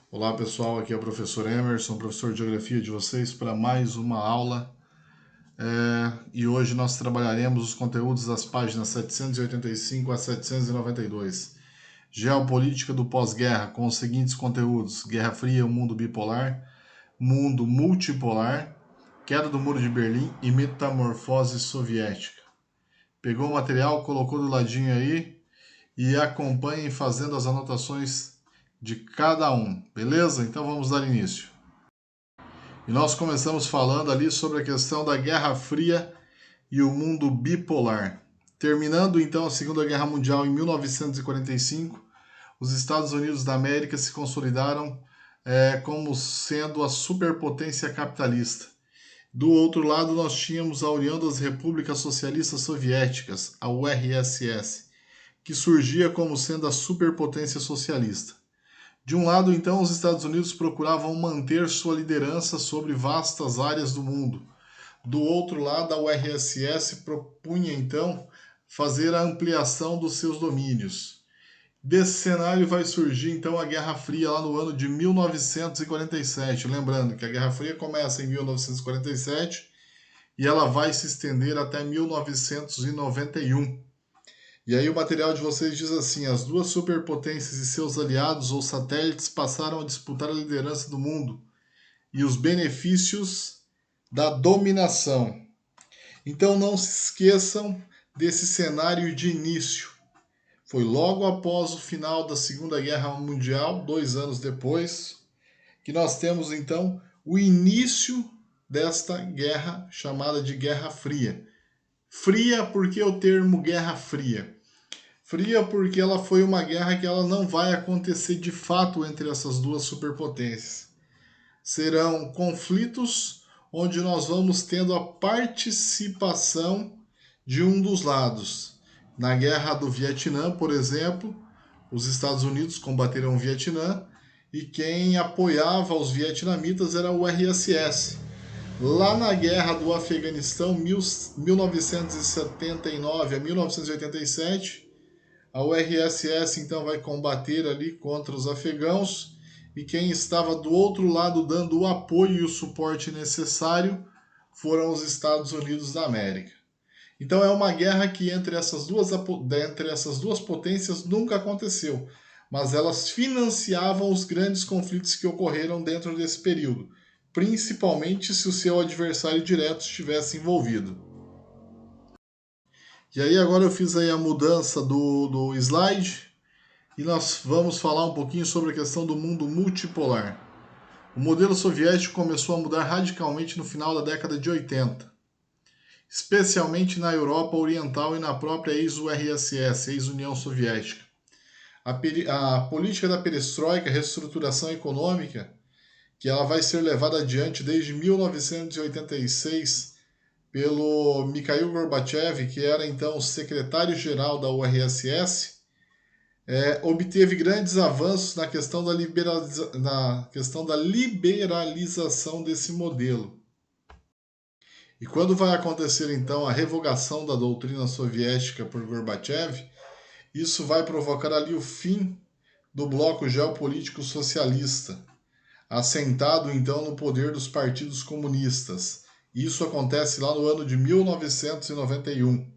Olá pessoal, aqui é o professor Emerson, professor de Geografia de vocês, para mais uma aula. E hoje nós trabalharemos os conteúdos das páginas 785 a 792. Geopolítica do pós-guerra, com os seguintes conteúdos: Guerra Fria, o mundo bipolar, mundo multipolar, queda do Muro de Berlim e metamorfose soviética. Pegou o material, colocou do ladinho aí e acompanhem fazendo as anotações de cada um, beleza? Então vamos dar início. E nós começamos falando ali sobre a questão da Guerra Fria e o mundo bipolar. Terminando então a Segunda Guerra Mundial em 1945, os Estados Unidos da América se consolidaram como sendo a superpotência capitalista. Do outro lado, nós tínhamos a União das Repúblicas Socialistas Soviéticas, a URSS, que surgia como sendo a superpotência socialista. De um lado, então, os Estados Unidos procuravam manter sua liderança sobre vastas áreas do mundo. Do outro lado, a URSS propunha, então, fazer a ampliação dos seus domínios. Desse cenário vai surgir, então, a Guerra Fria lá no ano de 1947. Lembrando que a Guerra Fria começa em 1947 e ela vai se estender até 1991. E aí o material de vocês diz assim: as duas superpotências e seus aliados ou satélites passaram a disputar a liderança do mundo e os benefícios da dominação. Então não se esqueçam desse cenário de início. Foi logo após o final da Segunda Guerra Mundial, 2 anos depois, que nós temos então o início desta guerra chamada de Guerra Fria. Fria porque o termo Guerra Fria? Fria porque ela foi uma guerra que ela não vai acontecer de fato entre essas duas superpotências. Serão conflitos onde nós vamos tendo a participação de um dos lados. Na guerra do Vietnã, por exemplo, os Estados Unidos combateram o Vietnã e quem apoiava os vietnamitas era o URSS. Lá na guerra do Afeganistão, 1979 a 1987, a URSS então vai combater ali contra os afegãos e quem estava do outro lado dando o apoio e o suporte necessário foram os Estados Unidos da América. Então é uma guerra que entre essas duas potências nunca aconteceu, mas elas financiavam os grandes conflitos que ocorreram dentro desse período, principalmente se o seu adversário direto estivesse envolvido. E aí agora eu fiz aí a mudança do slide e nós vamos falar um pouquinho sobre a questão do mundo multipolar. O modelo soviético começou a mudar radicalmente no final da década de 80, especialmente na Europa Oriental e na própria ex-URSS, ex-União Soviética. A política da perestroika, reestruturação econômica, que ela vai ser levada adiante desde 1986 pelo Mikhail Gorbachev, que era então o secretário-geral da URSS, obteve grandes avanços na questão da liberalização desse modelo. E quando vai acontecer então a revogação da doutrina soviética por Gorbachev, isso vai provocar ali o fim do bloco geopolítico socialista, assentado então no poder dos partidos comunistas. Isso acontece lá no ano de 1991.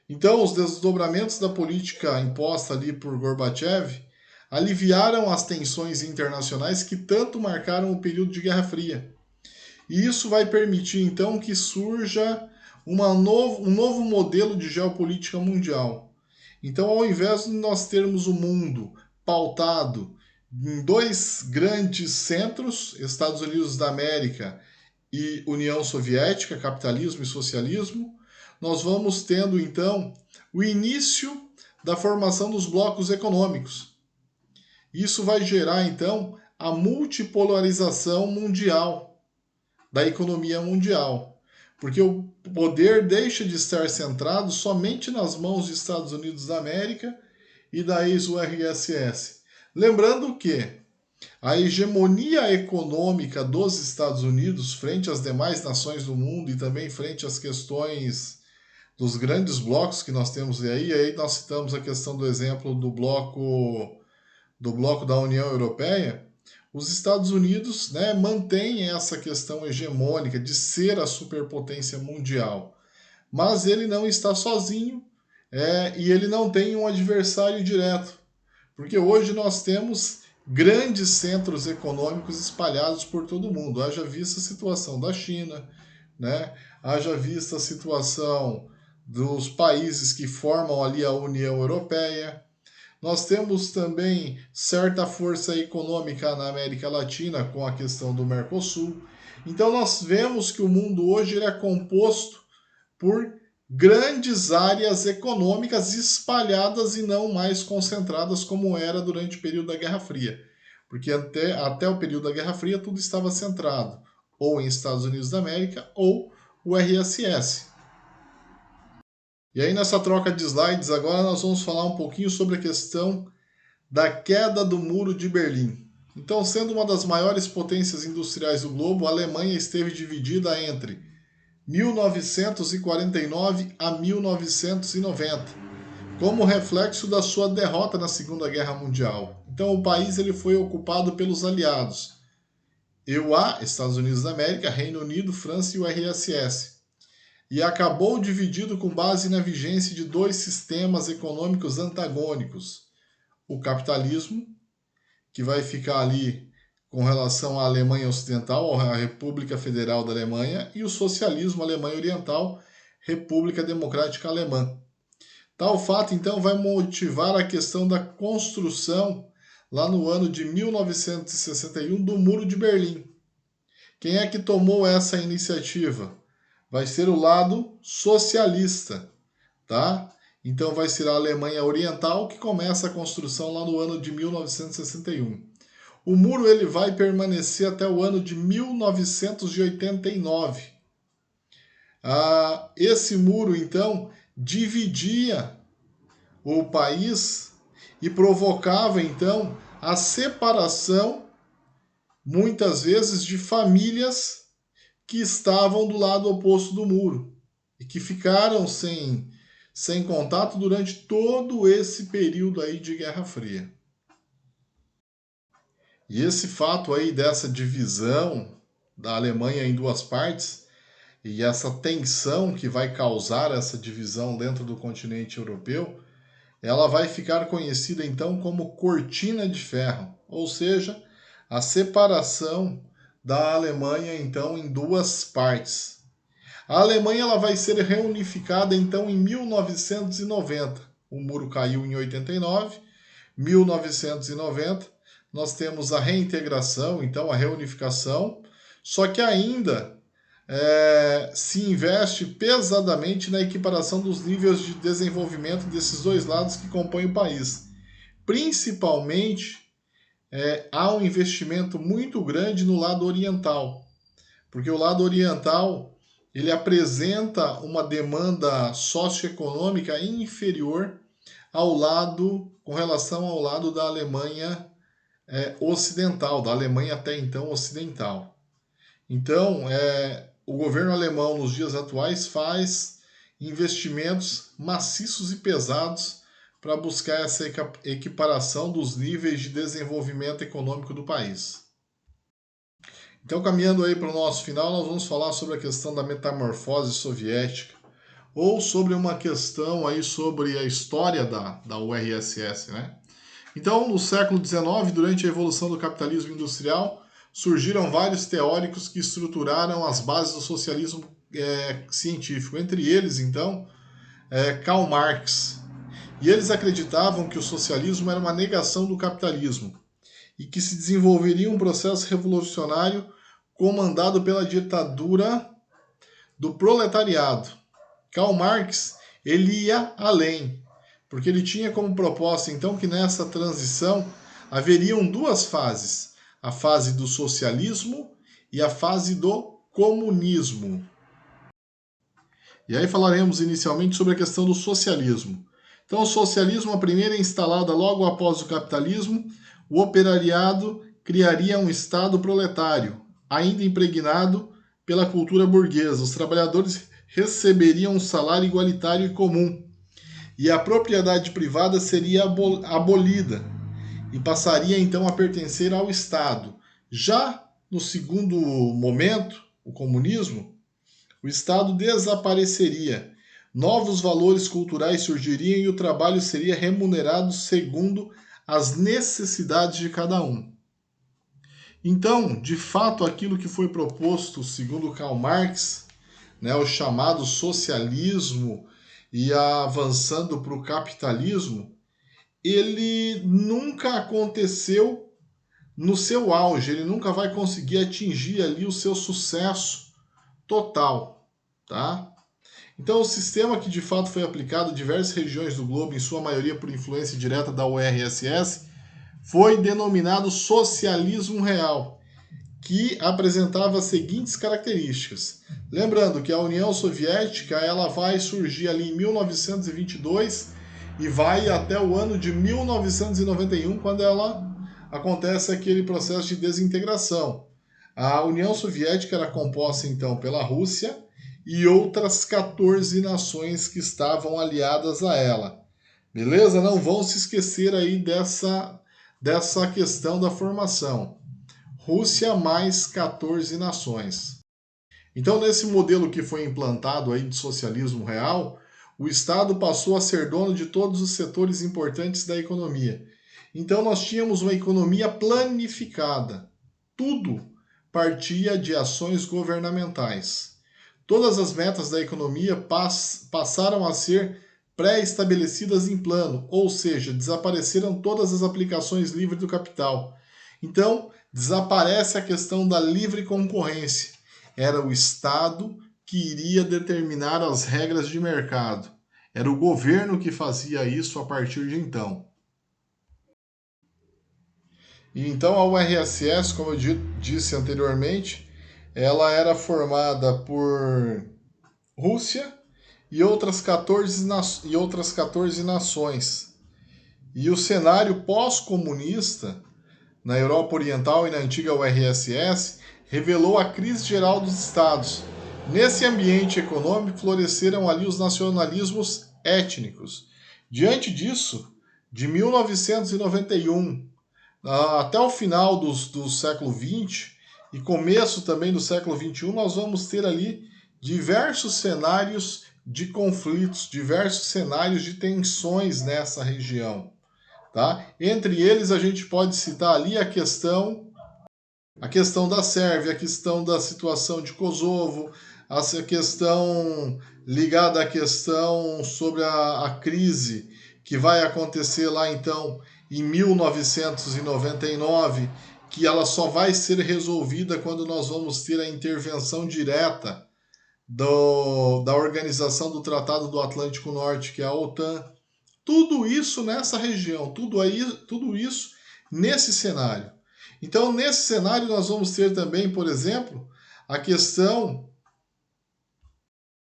Então, os desdobramentos da política imposta ali por Gorbachev aliviaram as tensões internacionais que tanto marcaram o período de Guerra Fria. E isso vai permitir então que surja um novo modelo de geopolítica mundial. Então, ao invés de nós termos o mundo pautado em dois grandes centros, Estados Unidos da América e União Soviética, capitalismo e socialismo, nós vamos tendo então o início da formação dos blocos econômicos. Isso vai gerar então a multipolarização mundial, da economia mundial, porque o poder deixa de estar centrado somente nas mãos dos Estados Unidos da América e da ex-URSS. Lembrando que a hegemonia econômica dos Estados Unidos frente às demais nações do mundo e também frente às questões dos grandes blocos que nós temos aí nós citamos a questão do exemplo do bloco da União Europeia, os Estados Unidos, né, mantém essa questão hegemônica de ser a superpotência mundial, mas ele não está sozinho, e ele não tem um adversário direto, porque hoje nós temos grandes centros econômicos espalhados por todo o mundo. Haja vista a situação da China, né? Haja vista a situação dos países que formam ali a União Europeia. Nós temos também certa força econômica na América Latina com a questão do Mercosul. Então nós vemos que o mundo hoje ele é composto por grandes áreas econômicas espalhadas e não mais concentradas como era durante o período da Guerra Fria. Porque até o período da Guerra Fria tudo estava centrado ou em Estados Unidos da América ou o RSS. E aí nessa troca de slides agora nós vamos falar um pouquinho sobre a questão da queda do Muro de Berlim. Então, sendo uma das maiores potências industriais do globo, a Alemanha esteve dividida entre 1949 a 1990, como reflexo da sua derrota na Segunda Guerra Mundial. Então o país ele foi ocupado pelos aliados EUA, Estados Unidos da América, Reino Unido, França e o RSS. E acabou dividido com base na vigência de dois sistemas econômicos antagônicos. O capitalismo, que vai ficar ali com relação à Alemanha Ocidental, à República Federal da Alemanha, e o socialismo Alemanha Oriental, República Democrática Alemã. Tal fato, então, vai motivar a questão da construção, lá no ano de 1961, do Muro de Berlim. Quem é que tomou essa iniciativa? Vai ser o lado socialista, tá? Então vai ser a Alemanha Oriental que começa a construção lá no ano de 1961. O muro ele vai permanecer até o ano de 1989. Esse muro, então, dividia o país e provocava, então, a separação, muitas vezes, de famílias que estavam do lado oposto do muro e que ficaram sem contato durante todo esse período aí de Guerra Fria. E esse fato aí dessa divisão da Alemanha em duas partes e essa tensão que vai causar essa divisão dentro do continente europeu, ela vai ficar conhecida então como Cortina de Ferro, ou seja, a separação da Alemanha então em duas partes. A Alemanha ela vai ser reunificada então em 1990. O muro caiu em 89, 1990 nós temos a reintegração, então a reunificação, só que ainda se investe pesadamente na equiparação dos níveis de desenvolvimento desses dois lados que compõem o país. Principalmente, há um investimento muito grande no lado oriental, porque o lado oriental ele apresenta uma demanda socioeconômica inferior com relação ao lado da Alemanha ocidental, da Alemanha até então ocidental. Então, o governo alemão nos dias atuais faz investimentos maciços e pesados para buscar essa equiparação dos níveis de desenvolvimento econômico do país. Então, caminhando aí para o nosso final, nós vamos falar sobre a questão da metamorfose soviética, ou sobre uma questão aí sobre a história da URSS, né? Então, no século XIX, durante a evolução do capitalismo industrial, surgiram vários teóricos que estruturaram as bases do socialismo científico. Entre eles, então, Karl Marx. E eles acreditavam que o socialismo era uma negação do capitalismo e que se desenvolveria um processo revolucionário comandado pela ditadura do proletariado. Karl Marx ele ia além, porque ele tinha como proposta então que nessa transição haveriam duas fases, a fase do socialismo e a fase do comunismo. E aí falaremos inicialmente sobre a questão do socialismo. Então o socialismo, a primeira é instalada logo após o capitalismo, o operariado criaria um Estado proletário, ainda impregnado pela cultura burguesa. Os trabalhadores receberiam um salário igualitário e comum, e a propriedade privada seria abolida e passaria então a pertencer ao Estado. Já no segundo momento, o comunismo, o Estado desapareceria, novos valores culturais surgiriam e o trabalho seria remunerado segundo as necessidades de cada um. Então, de fato, aquilo que foi proposto, segundo Karl Marx, né, o chamado socialismo e avançando para o capitalismo, ele nunca aconteceu no seu auge, ele nunca vai conseguir atingir ali o seu sucesso total, tá? Então, o sistema que de fato foi aplicado em diversas regiões do globo, em sua maioria por influência direta da URSS, foi denominado socialismo real, que apresentava as seguintes características. Lembrando que a União Soviética ela vai surgir ali em 1922 e vai até o ano de 1991, quando ela acontece aquele processo de desintegração. A União Soviética era composta então pela Rússia e outras 14 nações que estavam aliadas a ela. Beleza? Não vão se esquecer aí dessa questão da formação. Rússia mais 14 nações. Então, nesse modelo que foi implantado aí de socialismo real, o Estado passou a ser dono de todos os setores importantes da economia. Então, nós tínhamos uma economia planificada. Tudo partia de ações governamentais. Todas as metas da economia passaram a ser pré-estabelecidas em plano, ou seja, desapareceram todas as aplicações livres do capital. Então, desaparece a questão da livre concorrência. Era o Estado que iria determinar as regras de mercado. Era o governo que fazia isso a partir de então. E então a URSS, como eu disse anteriormente, ela era formada por Rússia e outras 14 nações. E o cenário pós-comunista na Europa Oriental e na antiga URSS revelou a crise geral dos estados. Nesse ambiente econômico floresceram ali os nacionalismos étnicos. Diante disso, de 1991 até o final do século XX e começo também do século XXI, nós vamos ter ali diversos cenários de conflitos, diversos cenários de tensões nessa região. Tá? Entre eles, a gente pode citar ali a questão da Sérvia, a questão da situação de Kosovo, a questão ligada à questão sobre a crise que vai acontecer lá então em 1999, que ela só vai ser resolvida quando nós vamos ter a intervenção direta da Organização do Tratado do Atlântico Norte, que é a OTAN. Tudo isso nessa região, tudo isso nesse cenário. Então, nesse cenário, nós vamos ter também, por exemplo, a questão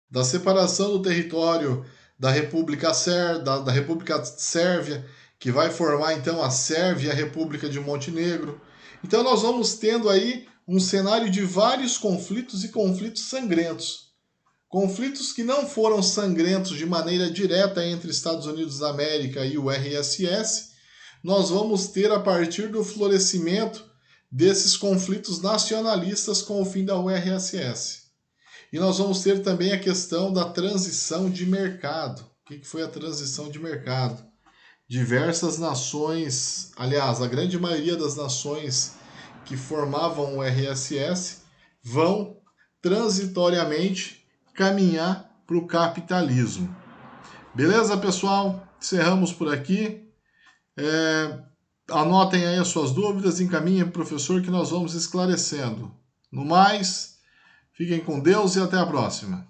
da separação do território da República Sérvia, que vai formar então a Sérvia e a República de Montenegro. Então, nós vamos tendo aí um cenário de vários conflitos e conflitos sangrentos. Conflitos que não foram sangrentos de maneira direta entre Estados Unidos da América e o URSS, nós vamos ter a partir do florescimento desses conflitos nacionalistas com o fim da URSS. E nós vamos ter também a questão da transição de mercado. O que foi a transição de mercado? Diversas nações, aliás, a grande maioria das nações que formavam o URSS vão transitoriamente caminhar para o capitalismo. Beleza, pessoal? Encerramos por aqui. Anotem aí as suas dúvidas, encaminhem para o professor que nós vamos esclarecendo. No mais, fiquem com Deus e até a próxima.